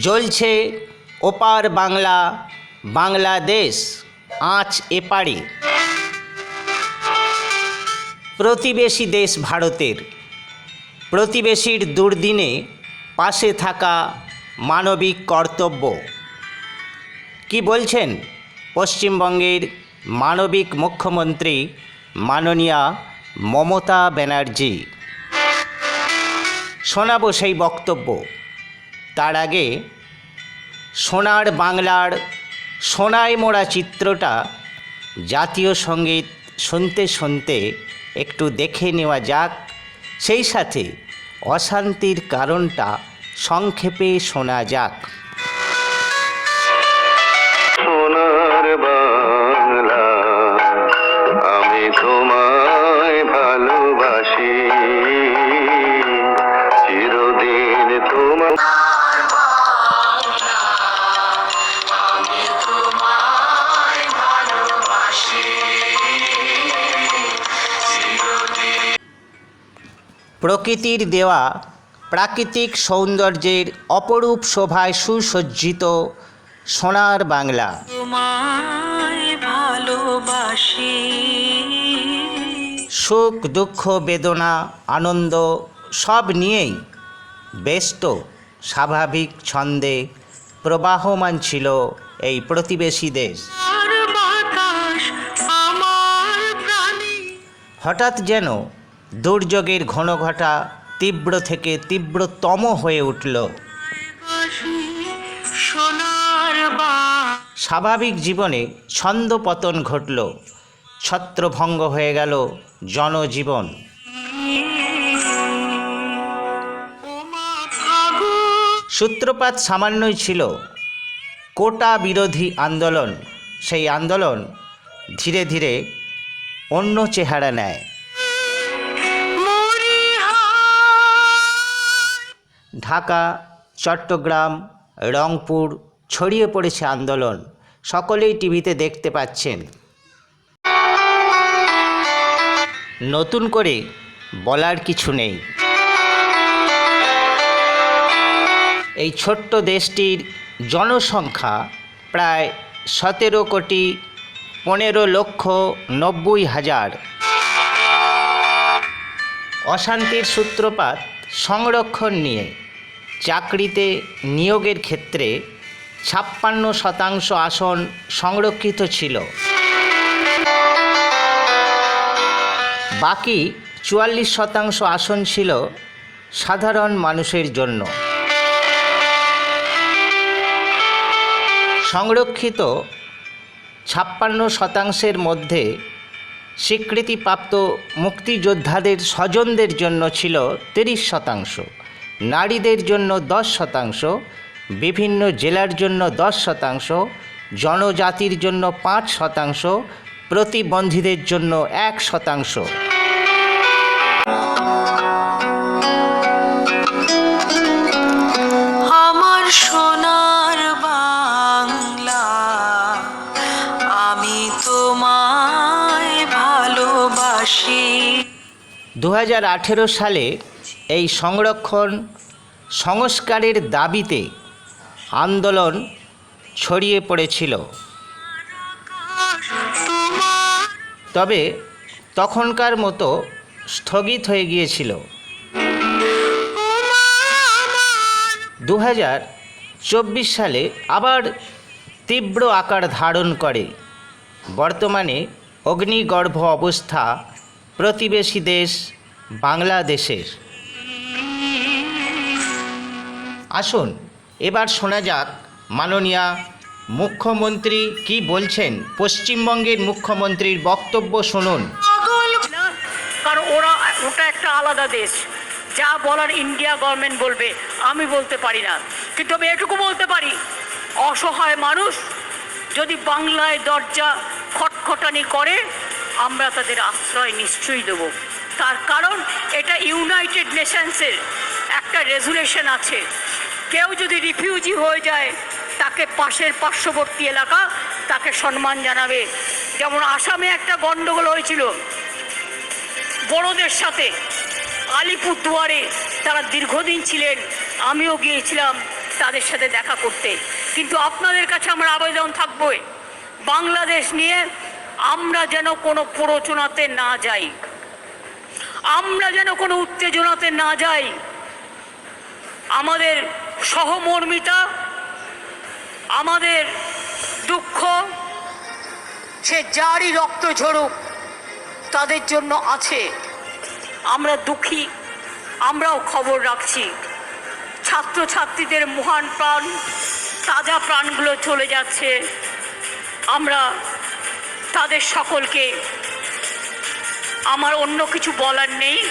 জ্বলছে ওপার বাংলা বাংলাদেশ আঁচ এপারে। প্রতিবেশী দেশ ভারতের, প্রতিবেশীর দুর্দিনে পাশে থাকা মানবিক কর্তব্য। কি বলছেন পশ্চিমবঙ্গের মানবিক মুখ্যমন্ত্রী মাননীয়া মমতা ব্যানার্জি? শোনাবো সেই বক্তব্য। তার আগে সোনার বাংলার সোনায় মোড়া চিত্রটা জাতীয় সঙ্গীত শুনতে শুনতে একটু দেখে নেওয়া যাক, সেই সাথে অশান্তির কারণটা সংক্ষেপে শোনা যাক। সোনার বাংলা আমি তোমায় ভালোবাসি, চিরদিন তোমার প্রকৃতির দেওয়া প্রাকৃতিক সৌন্দর্যের অপরূপ শোভায় সুসজ্জিত সোনার বাংলা। সুখ দুঃখ বেদনা আনন্দ সব নিয়েই ব্যস্ত স্বাভাবিক ছন্দে প্রবাহমান ছিল এই প্রতিবেশী দেশ। হঠাৎ যেন দুর্যোগের ঘনঘটা তীব্র থেকে তীব্রতম হয়ে উঠল। স্বাভাবিক জীবনে ছন্দপতন ঘটল, ছত্রভঙ্গ হয়ে গেল জনজীবন। সূত্রপাত সামান্যই ছিল, কোটা বিরোধী আন্দোলন। সেই আন্দোলন ধীরে ধীরে অন্য চেহারা নেয়। ঢাকা, চট্টগ্রাম, রংপুর ছড়িয়ে পড়েছে আন্দোলন, সকলেই টিভিতে দেখতে পাচ্ছেন। নতুন করে বলার কিছু নেই। এই ছোট্ট দেশটির জনসংখ্যা প্রায় 17,15,90,000। অশান্তির সূত্রপাত সংরক্ষণ নিয়ে। চাকরিতে নিয়োগের ক্ষেত্রে 56% আসন সংরক্ষিত ছিল, বাকি 44% আসন ছিল সাধারণ মানুষের জন্য। সংরক্ষিত 56%-এর মধ্যে স্বীকৃতিপ্রাপ্ত মুক্তিযোদ্ধাদের স্বজনদের জন্য ছিল 30%, নারীদের জন্য 10%, বিভিন্ন জেলার জন্য 10%, জনজাতির জন্য 5%, প্রতিবন্ধীদের জন্য 1%। আমার সোনার বাংলা আমি তোমায় ভালোবাসি। 2018 সালে এই সংরক্ষণ সংস্কারের দাবিতে আন্দোলন ছড়িয়ে পড়েছিল, তবে তখনকার মতো স্থগিত হয়ে গিয়েছিল। 2024 সালে আবার তীব্র আকার ধারণ করে। বর্তমানে অগ্নিগর্ভ অবস্থা প্রতিবেশী দেশ বাংলাদেশের। আসুন এবার শোনা যাক মাননীয়া মুখ্যমন্ত্রী কি বলছেন। পশ্চিমবঙ্গের মুখ্যমন্ত্রীর বক্তব্য শুনুন। কারণ ওটা একটা আলাদা দেশ, যা বলার ইন্ডিয়া গভর্নমেন্ট বলবে, আমি বলতে পারি না। কিন্তু আমি এটুকু বলতে পারি, অসহায় মানুষ যদি বাংলায় দরজা খটখটানি করে, আমরা তাদের আশ্রয় নিশ্চয়ই দেব। তার কারণ এটা ইউনাইটেড নেশনসের একটা রেজুলেশন আছে, কেউ যদি রিফিউজি হয়ে যায় তাকে পার্শ্ববর্তী এলাকা তাকে সম্মান জানাবে। যেমন আসামে একটা গণ্ডগোল হয়েছিল বড়দের সাথে, আলিপুরদুয়ারে তারা দীর্ঘদিন ছিলেন, আমিও গিয়েছিলাম, তাদের সাথে দেখা করতে। কিন্তু আপনাদের কাছে আমার আবেদন থাকবে, বাংলাদেশ নিয়ে আমরা যেন কোনো প্ররোচনাতে না যাই, আমরা যেন কোনো উত্তেজনাতে না যাই। আমাদের সহমর্মিতা, আমাদের দুঃখ, সে যারই রক্ত ঝরুক তাদের জন্য আছে। আমরা দুঃখী, আমরাও খবর রাখছি। ছাত্রছাত্রীদের মহান প্রাণ, তাজা প্রাণগুলো চলে যাচ্ছে। আমরা তাদের সকলকে, আমার অন্য কিছু বলার নেই।